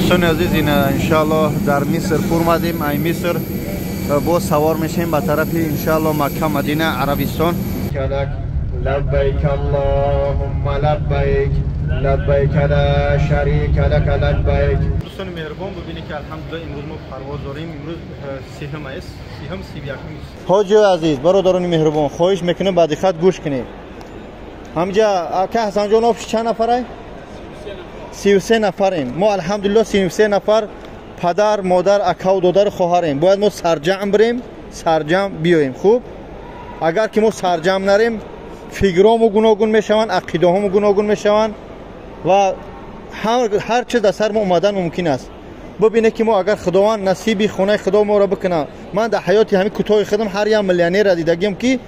دوستان عزیز این انشالله در مصر فرمودیم. ای مصر با سوار میشیم به طرف انشالله مکه مدینه عربستان. لبیک اللهم لبیک لبیک لا شریک لک لبیک. دوستان مهربان ببینید که الحمدلله امروز ما پرواز داریم. امروز سیهم است، سیهم 31 است. حاجی عزیز برادران مهربان خواهش میکنم بعد خط گوش کنید. همجا که حسن جان آفش چند نفره؟ 33 نفریم. ما الحمدلله 33 نفر پدر مادر اکا و دادر خواهریم. باید ما سرجم بریم، سرجم بیاییم. خوب اگر که ما سرجم نریم فکرامو گوناگون میشوند، عقیده هامو گوناگون میشوند و هر چه در سر ما اومدن ممکن است. ببینه که ما اگر خداوند نصیبی خونه خدا ما را بکنه. من در حیاتی همین کوتاه خودم هر یک میلیونر را دیدم که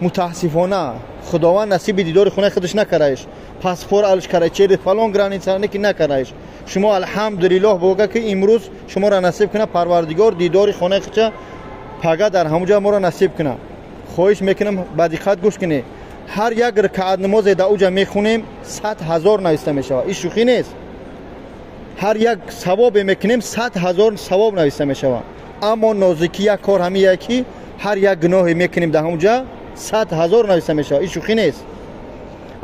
متاسفانه خداوند نصیب دیدار خونه خودش نکردش. پاسپورت الش کرده چه فلان گرانیتونه که نکردش. شما الحمدلله بگو که امروز شما را نصیب کنه پروردگار دیدار خونه خودش پگه در همونجا ما را نصیب کنه. خواهش میکنم با دقت گوش کنید. هر یک رکعت نماز در اوجا میخونیم 100,000 نوشته میشه. این شوخی نیست. هر یک ثواب میکنیم 100,000 ثواب نوشته میشه. اما نازکی یک کار همین یکی هر یک گناه میکنیم در همونجا 100,000 نوشته میشه. این شوخی نیست.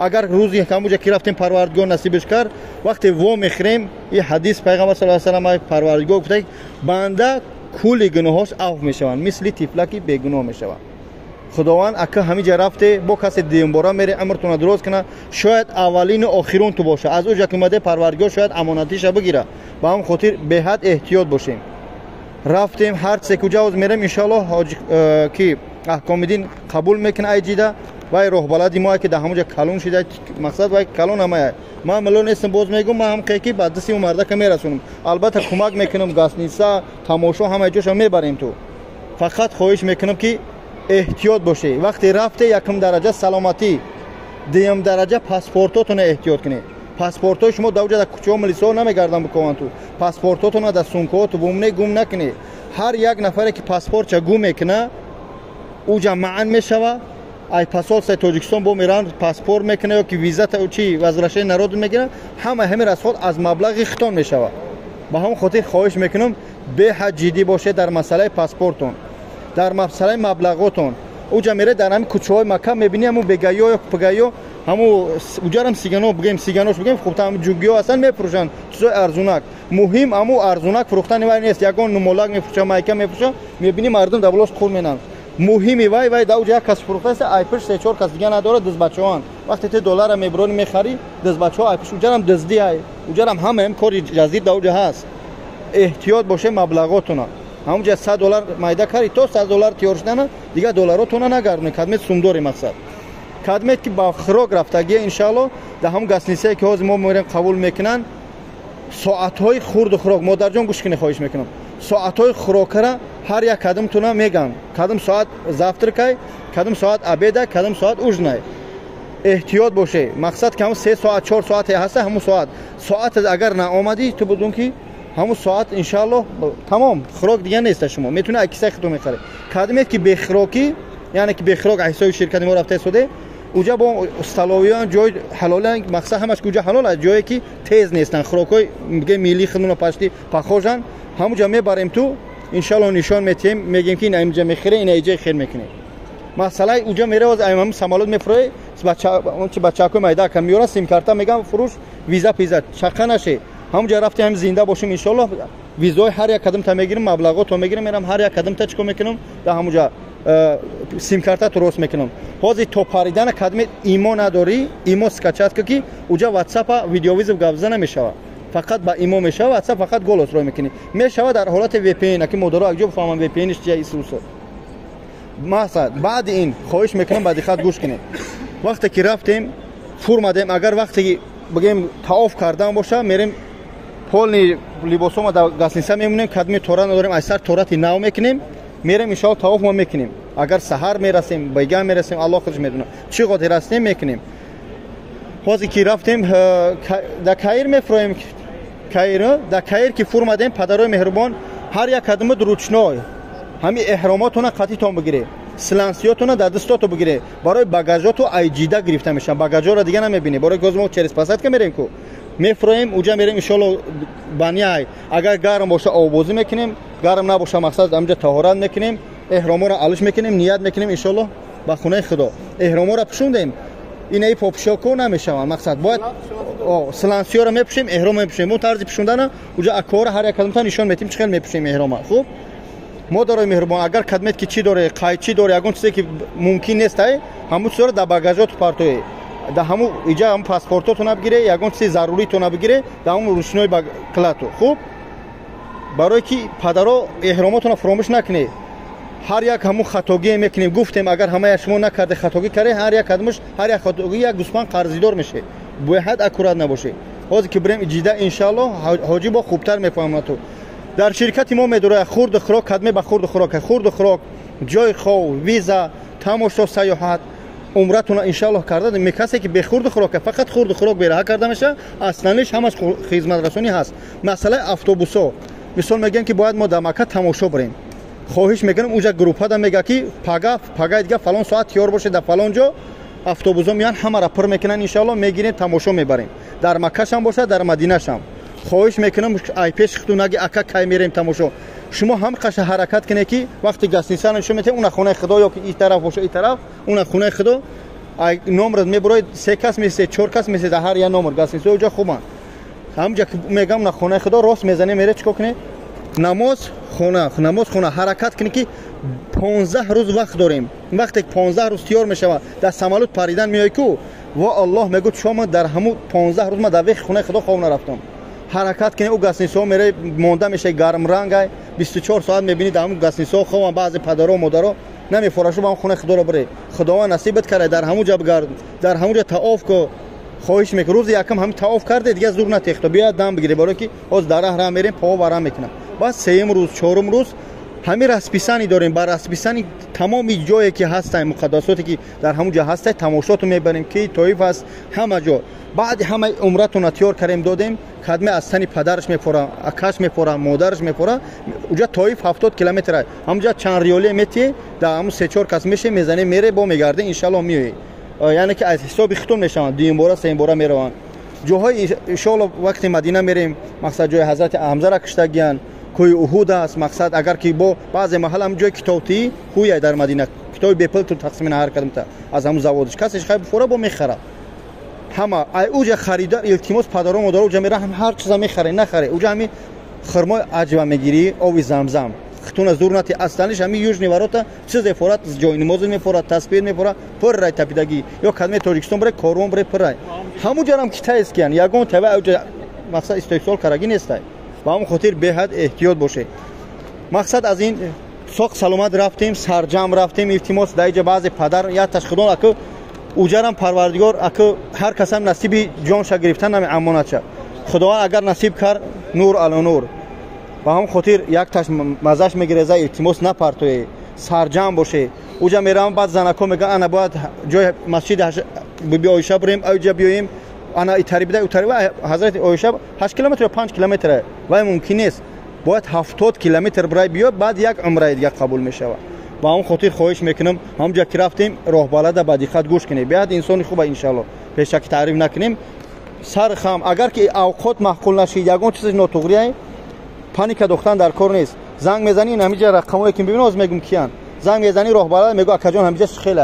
اگر روزی همونجا که رفتیم پروردگار نصیبش کرد وقتی و میخریم این حدیث پیغمبر صلی الله علیه و آله پروردگار گفته بنده کل گناهاش عفو میشوند مثل طفلکی بیگناه میشوند. خداوند اگه همینجا رفته با کسی دیمبارا میره عمرتون درست کنه شاید اولین و آخرون تو باشه. از اونجا که اومده پروردگار شاید امانتیش بگیره. با هم خاطر به حد احتیاط باشیم. رفتیم هر چه کجا میریم ان شاء الله که احکام دین قبول میکنه ایجیده وای راه بلدی ما که ده همونجا کلون شده مقصد وای کلون همه ما ملون نیستم باز میگم ما هم قیکی بعد دستی اون مرده که میرسونم البته کمک میکنم گاسنیسا تماشا همه جوش میبریم تو. فقط خواهش میکنم که احتیاط باشه. وقتی رفته یکم درجه سلامتی دوم درجه پاسپورتاتون احتیاط کنید. پاسپورت شما دوجا در کوچه و ملیسا نمیگردن بکنن تو. پاسپورتاتون در سونکات و بومنه گم نکنید. هر یک نفری که پاسپورت چه گم میکنه او جمعاً میشوه. ای پاسپورت تاجیکستان با میرن پاسپورت میکنه یا که ویزا تا چی وزارت نرود میگیره همه رسول از مبلغ ختم میشوه. با هم خاطر خواهش میکنم به حد جدی باشه در مسئله پاسپورتون، در مسئله مبلغاتون. اوجا میره در همین کوچه های مکه میبینی همون بگایو یا پگایو همون اوجا هم سیگانو بگیم سیگانوش بگیم خوب تا هم جوگیو اصلا میفروشن چیزای ارزونک. مهم همون ارزونک فروختن وای نیست. یگان نمولک میفروشه مایکا میفروشه میبینی مردم دبلوش خور مینن. مهمی وای دا اوجا کس فروخته است آیپش 3-4 کس دیگه نداره. دز بچه‌وان وقتی ته دلار میبرون میخری دز بچه‌ها آیپش اوجا هم دزدی های اوجا هم کاری جزیر دا اوجا هست. احتیاط باشه مبلغاتون. همونجا $100 مایده کاری تو $100 تیارش نه دیگه دلاراتون نگردن. کدمت سومداری مقصد کدمت که با خروگ رفتگی ان شاء الله ده هم گسنیسه که از ما میریم قبول میکنن ساعت‌های خورد و خوراک مادر جان گوش کنی خواهش میکنم. ساعت‌های خوراک را هر یک کدمتون میگن کدام ساعت زفتر کی کدام ساعت عباده کدام ساعت اوجنه. احتیاط باشه. مقصد که هم 3 ساعت 4 ساعت هست همون ساعت اگر نه آمدی تو بدون که همون ساعت ان شاء الله تمام خوراک دیگه نیست. شما میتونه اکیسه خودتون میخره. کدمت که بخروکی یعنی که بخروک حساب شرکت ما رفته سوده اوجا با استالویان جای حلالن مقصد همش کجا حلاله جایی که تیز نیستن خوراکای میگه میلی خودمون پشتی پخوجن همونجا میبریم تو ان شاء الله نشان میتیم میگیم که اینجا میخره این ایجای خیر میکنه. مثلا اوجا میره از امام سمالات میفروه بچه کو میدا کم میاره سیم کارت میگم فروش ویزا پیزا چقه نشه. همونجا رفتیم هم زنده باشیم ان شاء الله. ویزای هر یک قدم تا میگیرم مبلغات تا میگیرم میرم هر یک قدم تا چیکار میکنم در همونجا سیم کارت درست میکنم. حاضر تو پاریدن کدم ایمو نداری ایمو سکچات که اوجا واتساپ ویدیو ویزو گابزه نمیشه. فقط با ایمو میشه واتساپ فقط گل رو میکنی میشه در حالت وی پی ان که مدارا اگه بفهمن وی پی انش چیه ایسوسو. مثلا بعد این خواهش میکنم بعد خاطر گوش کنید. وقتی که رفتیم فرمادیم اگر وقتی بگیم طواف کردن باشه میریم پول لباسوم در گاسنیسا میمونیم کدمی تورا نداریم ایسر توراتی ناو میکنیم میریم ان شاء الله طواف ما میکنیم. اگر سحر میرسیم بیگا میرسیم الله خودش میدونه چی قدر هستیم میکنیم. وقتی که رفتیم در کایر میفرویم کایر در کایر که فرمادیم پدرای مهربان هر یک قدم دروچنای همین احراماتون قطعی تون بگیره سلانسیاتون در دستاتو بگیره برای باگاژاتو ایجیدا گرفته میشن. باگاژا رو دیگه نمیبینی برای گزمو چرس پاسات که میریم کو میفرویم اونجا میریم ان شاء الله بنیای اگر گرم باشه آبوزی میکنیم گرم نباشه مقصد اونجا طهارت میکنیم احرام را علش میکنیم نیت میکنیم ان شاء الله با خونه خدا احرام را پوشوندیم این ای پاپشاکو نمیشه مقصد باید سلانسیو را میپوشیم احرام میپوشیم اون طرز پوشوندن اونجا اکور هر یک کدوم نشون میدیم چخیل میپوشیم احرام خوب مادر مهربان اگر کدمت کی چی داره قایچی داره یگون چیزی که ممکن نیست همون چیزا در باگاژات پارتوی در همون اینجا هم پاسپورتتون بگیره یگون چیز ضروری تون بگیره در همون روشنای با کلاتو خوب برای کی پدرو احراماتون فراموش نکنید هر یک همون خطاگی میکنیم گفتیم اگر همه شما نکرده خطاگی کرده هر یک قدمش هر یک خطاگی یک گوسفند قرضیدار میشه باید اکورات نباشه حاضر که بریم جیده ان شاء الله حاجی با خوبتر میفهمه تو در شرکت ما میدوره خورد خوراک کدمه به خورد خوراک جای خواب ویزا تماشا سیاحت عمرتون ان شاء الله کرده میکسه که به خورد خوراک فقط خورد خوراک بیره کرده میشه اصلاش همش خدمت رسانی هست مثلا اتوبوسا مثال میگن که باید ما در مکه تماشا بریم خواهش میکنم اونجا گروپ ها میگه که پگا دیگه فلان ساعت تیار باشه در فلان جا اتوبوسا میان همه را پر میکنن ان شاء الله میگیریم تماشا میبریم در مکه هم باشه در مدینه هم خواهش میکنم ای پیش خودتون اگه اکا کی میریم تماشا شما هم قش حرکت کنه که وقتی گسنیسان شما میته اون خونه خدا یا که این طرف باشه این طرف اون خونه خدا نمبر میبرید 3 کس میشه 4 کس میشه در هر یا نمبر گسنیسا اونجا خوبه همونجا که میگم نه خونه خدا راست میزنه میره چیکار کنه نماز خونه حرکت کنه که 15 روز وقت داریم وقتی 15 روز تیار میشه در سمالوت پریدن میای کو و الله میگه شما در همون 15 روز ما در خونه خدا خواب نرفتم حرکت کنه او گسنیسا میره مونده میشه گرم رنگ 24 ساعت میبینید همون گسنیسا خواب بعضی پدرها و مادرها نمیفراشو با خونه خدا رو بره خداوند نصیبت کرده در همون جا بگرد در همون جا طواف کو خواهش میکنم روز یکم هم طواف کرده دیگه زور نتیخت بیا دم بگیره برای که از در راه میریم پا برام میکنم بس سوم روز چهارم روز همین رسپیسانی داریم بر رسپیسانی تمام جایی که هستن مقدساتی که در همون جا هست تماشاتو میبریم که طایف است همه جا بعد همه عمرتون تیار کردیم دادیم خدمه از تن پدرش میپره اکاش میپره مادرش میپره اونجا طایف 70 کیلومتر همونجا چند ریالی میتی در همون 3-4 کس میشه میزنه میره با میگرده ان شاء الله میوی یعنی که از حساب ختم نشون دویم بار سوم بار میروان جاهای ان شاء الله وقت مدینه میریم مقصد جای حضرت حمزه را کشتگیان کوی احد است مقصد اگر که با بعض محل هم جای کتابی خویه در مدینه کتاب بیپل تو تقسیم هر کدوم تا از همون زوادش کسش خیلی فورا با میخره همه اوجا خریدار التماس پدرام و دارو جمعه هم هر چیزا میخره نخره اوجا همین خرما عجبه میگیری آب زمزم خطون زورناتی اصلش همین یوج نیوراتا چیز فورات جای نماز میفورات تسبیح میفورات پر رای تپیدگی یا کدمه تاجیکستان بره کاروان بره پر رای همون جرم کی تایس کیان یگون تبع اوجا مقصد استیصال کرگی نیست با هم خاطر به حد احتیاط باشه مقصد از این سوق سلامت رفتیم سرجم رفتیم التماس دایجا بعض پدر یا تشخدان اكو اوجرم پروردگار اكو هر کس هم نصیب جانش گرفتن نمی امانت شد خداوند اگر نصیب کرد نور علی نور با هم خاطر یک تاش مزاش میگیره التماس نپرتوی سرجم باشه اوجا میرم بعد زنکو میگه انا باید جای مسجد بی عایشه بریم اوجا بیایم انا ایتریبده اوتریبه حضرت عایشه 8 کیلومتر یا 5 کیلومتر و ممکن نیست باید 70 کیلومتر برای بیاد بعد یک عمره دیگه قبول میشه با اون خاطر خواهش میکنم همونجا که رفتیم راه بلد بعدی خط گوش کنیم بیاد انسان خوبه ان شاء الله پیش که تعریف نکنیم سر خام اگر که اوقات معقول نشه یگون چیز نوتوغریه پانیک دختن در کار نیست زنگ میزنی همینجا رقمایی که میبینی از میگم کیان زنگ میزنی راه بلد میگه اکجان همینجا خیلی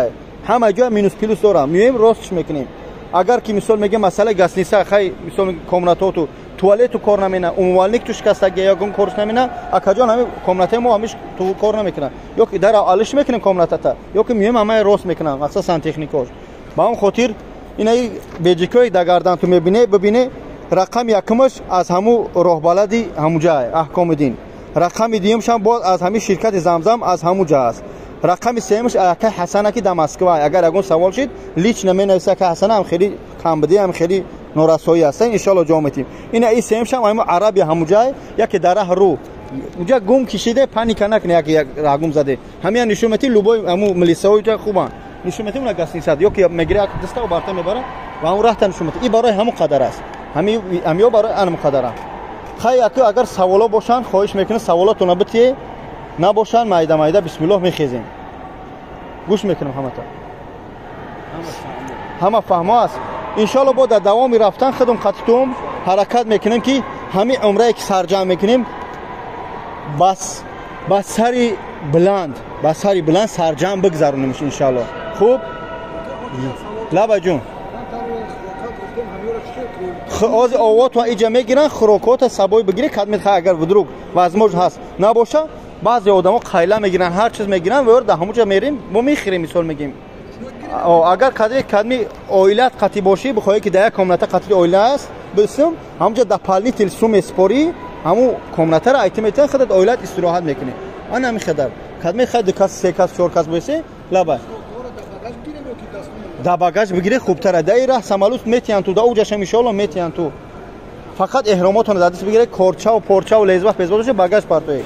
همه جا مینوس پلوس دارم میایم راستش میکنیم اگر که مثال میگه مسئله گاز نیست خیلی مثال کامناتو توالت کار نمیکنه عمومالنیک توش کاستا یا گون کارش نمیکنه اکجان همین کامنات ما همیش تو کار نمیکنه یا که در آلش میکنیم کامناتتا یا که میایم همه راست میکنن مخصوصا سانتکنیکوش با اون خاطر اینای بیجیکوی دگردان تو میبینه ببینه رقم یکمش از همو راه بلدی همو جای احکام دین رقم دیمش هم باز از همین شرکت زمزم از همو جا است رقم سومش اکه حسنه که در مسکو اگر اگون سوال شد لیچ نمینویسه که حسنه هم خیلی کم بدی هم خیلی نورسایی هستن ان شاء الله جا میتیم این سومش هم عربی همو جای یکی در رو اونجا گم کشیده پانیک نکنه یک راگم زده همین نشون میتی لوبای همو ملیساوی جا خوبن نشون میتی اون گاس نیست یا که میگیره دستا و بارتا میبره و اون راه نشون میتی این برای همو قدر است همیو برای ان قدره خیلی اگر سوالا باشن خواهش میکنه سوالاتون بتی نباشن مایده بسم الله میخیزیم گوش میکنم همه فهمه است ان شاء الله با در دوام رفتن خودم خطتم حرکت میکنیم که همین عمره که سرجم میکنیم بس سری بلند سرجم بگذرونیمش انشالله. خوب لبا جون از آوات و ایجا میگیرن خوراکات سبای بگیری خدمت اگر بدروگ وزموج هست نباشه بعضی آدما قیله میگیرن هر چیز میگیرن و در همونجا میریم ما میخریم مثال میگیم اگر کدمی اویلت قطعی باشی بخوای که در کامنات قطعی اویله است بسیم همونجا در پالنی تلسوم اسپوری همون کامنات را ایتم خودت اویلت استراحت میکنی آن همین خدر کدمی خد کس سه کس چهار کس بسی لبا دا باگاج بگیری خوبتره دایره سمالوت میتیان تو دا اوجش ان شاء الله میتیان تو فقط احراماتون دادیس بگیری کورچا و پورچا و لیزبخ بزوش باگاج پارتوی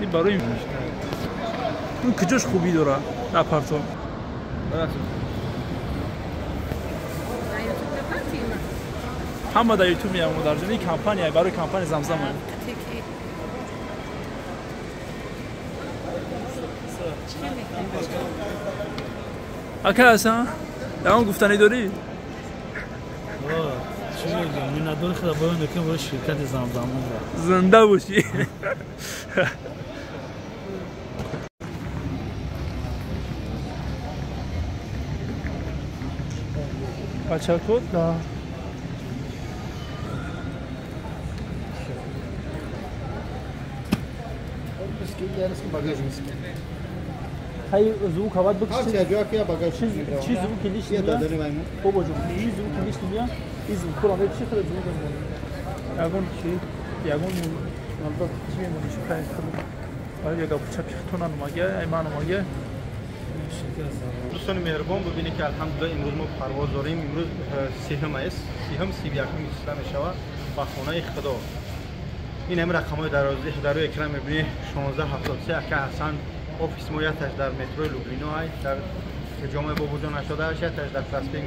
این برای اون کجاش خوبی داره اپارتمان همه در یوتیوب میام در جنی کمپانی برای کمپانی زمزم اکل هستم اون گفتنی داری؟ چی میگم من نداره خدا باید نکنم باید شرکت زمزم زنده باشی بچه کد دا هاي زوق هواد بك هر چیز جا که باگاج چیز زوق کلیش یا نمیاد دادن میمون بابا جون چیز زوق کلیش نمیاد این زوق کلا چی خود زوق نمیاد یگون چی یگون البته چی میمونه چی خیلی خوب ولی اگه بچه پیختونن ماگه ایمان ماگه دوستان مهربان ببینید که الحمدلله امروز ما پرواز داریم امروز سیهم است سیهم 31 اسلام شوا با خانه خدا این هم رقم‌های در روی اکران می‌بینید 1673 که حسن ofis مویتش در مترو لوبلینا های در جامعه بابوجان 88 در فلسطین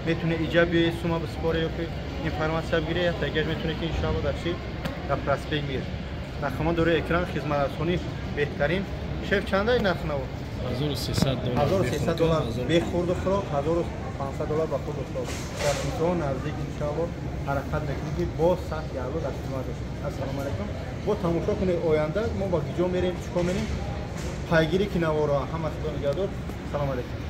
میتونه ایجابی سوما بسپاره یا که اینفورماسیون بگیره یا تگرش میتونه که انشاءالله در چی در فلسطین میره رقمان داره اکران خدمت رسانی بهترین شف چنده این نرخ نو $1300 به خورد و خوراک $1500 با خورد و خوراک در اینجا نزدیک انشاءالله حرکت میکنید با سخت یالو در خدمت السلام علیکم با تماشا کنید آینده ما با گیجو میریم چیکار میریم پایگیری که نوارا همه خدا نگهدار سلام علیکم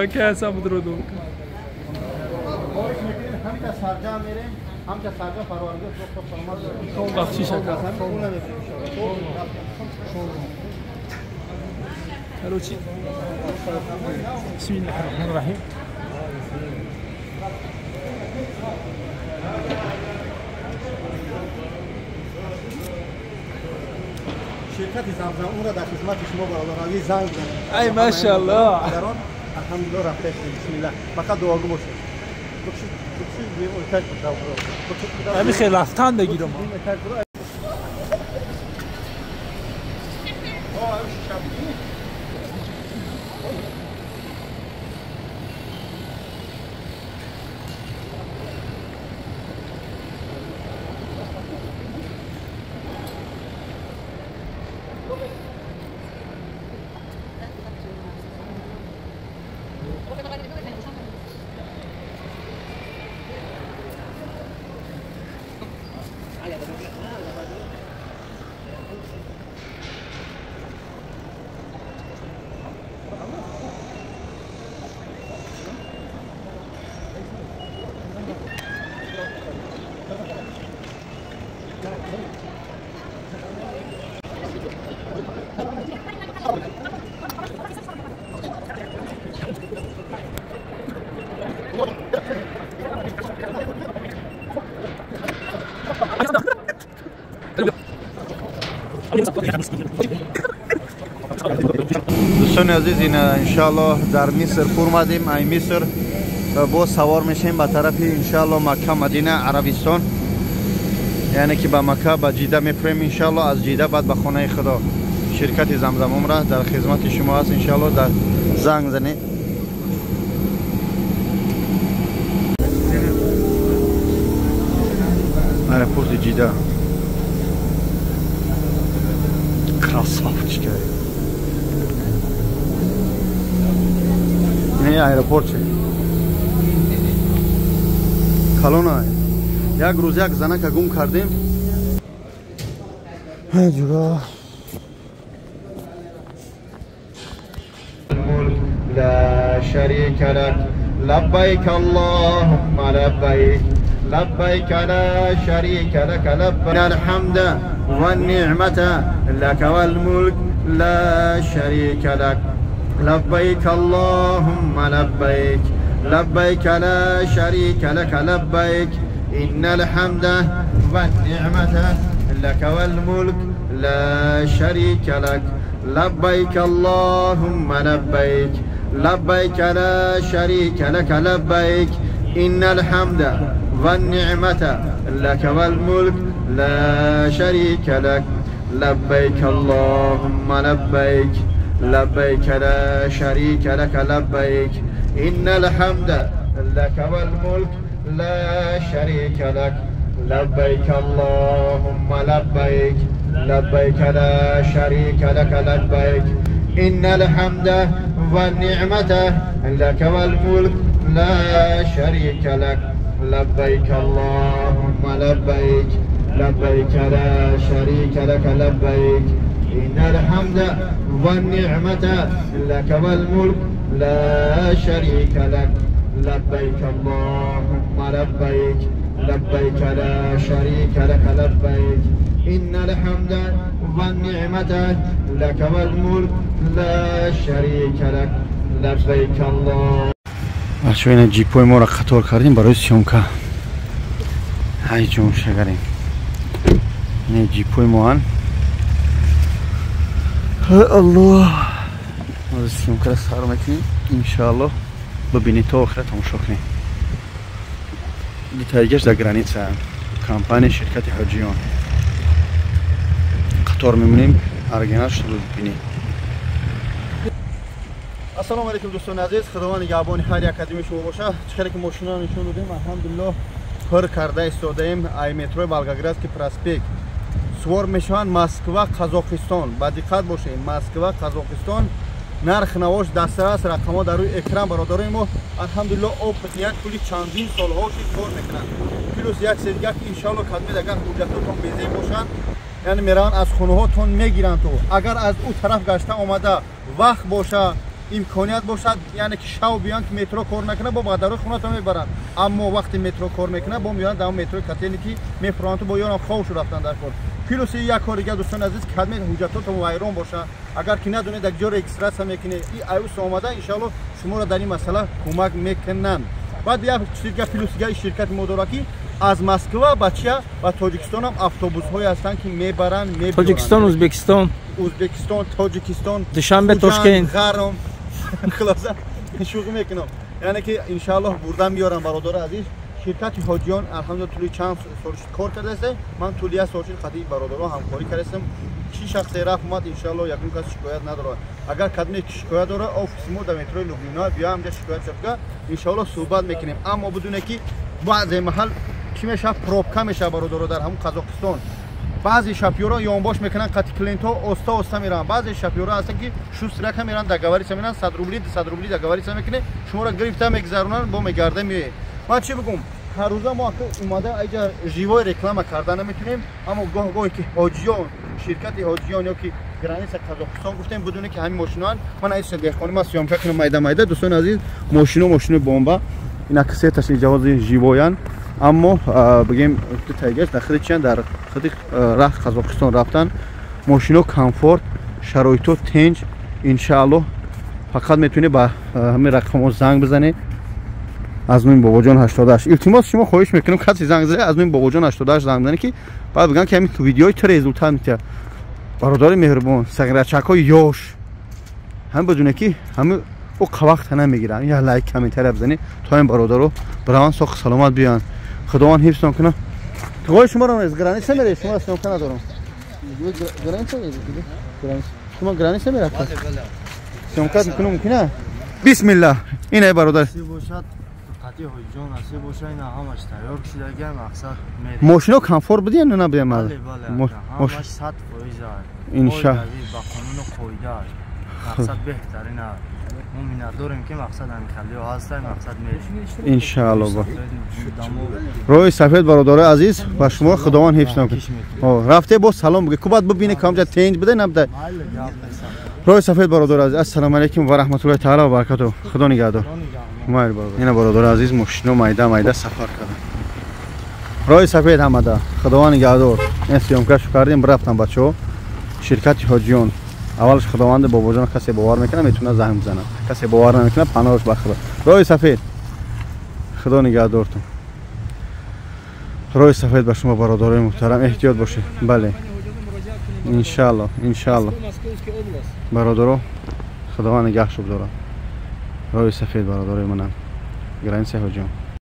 اوکی هستم بدرودو هم که سرجا میریم هم که سرجا پروانگی فروخت فرمان بخشیش الو چی بسم الله الرحمن الرحیم شرکت زمزم اون را در خدمت شما برادران زنگ بزنید. ای ماشاءالله. الحمدلله رفته بسم الله. فقط دعاگو باشید. بخشید بیمو تاج برو. همین خیلی رفتن بگیرم. دوستان عزیز این انشالله در مصر فرمودیم. ای مصر با سوار میشیم به طرف انشالله مکه مدینه عربستان، یعنی که به مکه به جیده میپریم انشالله. از جیده بعد به خانه خدا. شرکت زمزم عمره در خدمت شما است انشالله. در زنگ زنید. аэропорт جیده красавчик. این аэропорт کالونا یک روز یک زنک گم کردیم. جورا لا شريك لك لبيك اللهم لبيك لبيك لا شريك لك لبيك الحمد والنعمة لك والملك لا شريك لك لبيك اللهم لبيك لبيك لا شريك لك لبيك إن الحمد والنعمة لك والملك لا شريك لك لبيك اللهم لبيك لبيك لا شريك لك لبيك إن الحمد والنعمة لك والملك لا شريك لك لبيك اللهم لبيك لبيك لا شريك لك لبيك إن الحمد لك والملك لا شريك لك لبيك اللهم لبيك لبيك لا شريك لك لبيك إن الحمد والنعمة لك والملك لا شريك لك لبيك اللهم لبيك لبيك لا شريك لك لبيك إن الحمد والنعمة لك والملك لا شريك لك لبيك اللهم لبيك لبيك لا شريك لك لبيك إن الحمد والنعمة لك والملك لا شريك لك لبيك الله. بچه این جیپوی ما را قطار کردیم برای سیومکه. های جون شگریم این جیپوی ما هن. الله ما سیومکه را سر میکنیم انشاءالله. ببینید تا آخر تماشا کنید. دیتایگش در گرانیتس کمپانی شرکت حاجیان قطار میمونیم. ارگناش رو ببینید. السلام علیکم دوستان عزیز، خداوند نگهبان هر یک قدم شما باشه. چقدر که ماشینا نشون دادیم الحمدلله پر کرده ایستاده ایم. ای مترو والگاگرادسکی پراسپکت سوار میشوند مسکو قزاقستان. با دقت باشین مسکو قزاقستان. نرخ نواش دسترس رقم‌ها در روی اکران برادرای ما الحمدلله آب یک کلی چندین سال‌ها کار میکنن. پلوس یک سری دیگه که ان شاء الله کدمی اگر حجتاتون بیزه باشن یعنی میرن از خونه هاتون میگیرن. تو اگر از اون طرف گشته اومده وقت باشه امکانیت باشد یعنی که شو بیان که مترو کار نکنه با بادر خونه تو میبرن، اما وقتی مترو کار میکنه با میان در مترو کاتینی که میفرانت با یارم خوش رفتن در کار. پلوس یک کار دیگه دوستان عزیز کدمی حجتاتون وایران باشه. اگر که ندونید یک جور اکسترا میکنه این ایوس اومده ان شاء الله شما را در این مسئله کمک میکنن. بعد یک چیز که پلوسگاه شرکت مدارکی از مسکو بچه و تاجیکستان هم اتوبوس های هستن که میبرن تاجیکستان ازبکستان تاجیکستان دوشنبه تاشکند غرم خلاصه شوخی میکنم یعنی که ان شاء الله بردم میارم برادر عزیز شرکت حاجیان الحمدلله طولی چند سال کار کرده است من طولی از سال خدمت برادرها همکاری کردم چی شخصی رفت اومد ان شاء الله یکون کس شکایت نداره اگر کدوم شکایت داره آفیس ما در مترو لوبلینا بیا همجا شکایت شد ان شاء الله صحبت میکنیم اما بدون که بعضی محل چی میشه پروبکا میشه برادر در همون قزاقستان بعضی شپیورا یانباش میکنن قطی کلینتو اوستا میرن بعضی شپیورا هستن که شوست رکم میرن دگاوری میرن 100 روبلی دگاوری میکنه شما را گرفته میگذرونن با میگرده میه من چی بگم هر روز ما اومده اینجا ژیوای رکلام کردن نمیتونیم اما گاهی که حاجیان شرکت حاجیان یا که گرانیس قزاقستان گفتیم بدونه که همین ماشینان من ایش دهخانی ما سیام کنم مایده دوستان عزیز ماشین بمب اینا که سه تا جواز ژیوایان اما بگیم تایگش داخل چند در خود راه قزاقستان رفتن ماشینو کامفورت شرایطو تنج ان شاء الله فقط میتونه با همین رقمو زنگ بزنه از نوین باباجان 88 التماس شما خواهش میکنم کسی زنگ زنه از نوین باباجان 88 زنگ بزنه که بعد بگن که همین ویدیوهای تو رزولت میده برادر مهربان سگرچکای یاش هم بدونه که همه او وقت نمیگیرن یا لایک کامنت بزنید تا این برادر رو بران ساق سلامت بیان خداوند حفظ کنه تو شما رو از گرانیس میره شما اصلا کنه دارم گرانیس شما گرانیس میره شما کات میکنم ممکنه بسم الله اینه برادر قطعی حاجیان اصلی باشه اینا همش تیار کشیده مقصد میره ماشینو کامفورت بدین نه نبودیم بله همش 100% ان شاء الله با قانون قایده مقصد بهترین ما مینداریم که مقصد همین هست مقصد میره ان شاء الله با روی سفید برادر عزیز و شما خداوند حفظ کنه رفته با سلام بگه بعد ببینه که همجا تنج بده نبده روی سفید برادر عزیز السلام علیکم و رحمت الله تعالی و برکاته خدا نگهدار مایل برادر اینا برادر عزیز ماشینو مایده سفر کردن روی سفید همدا خداوند نگهدار این سیامکش کردیم رفتن بچه‌ها شرکت حاجیان اولش خداوند باباجان کسی باور میکنه میتونه زنگ بزنه کسی باور نمیکنه پناهش بخره روی سفید خدا نگهدارتون روی سفید به شما برادرای محترم احتیاط باشید بله ان شاء الله برادرو خداوند نگهش بداره روی سفید برادرای منم گرانیس حاجیان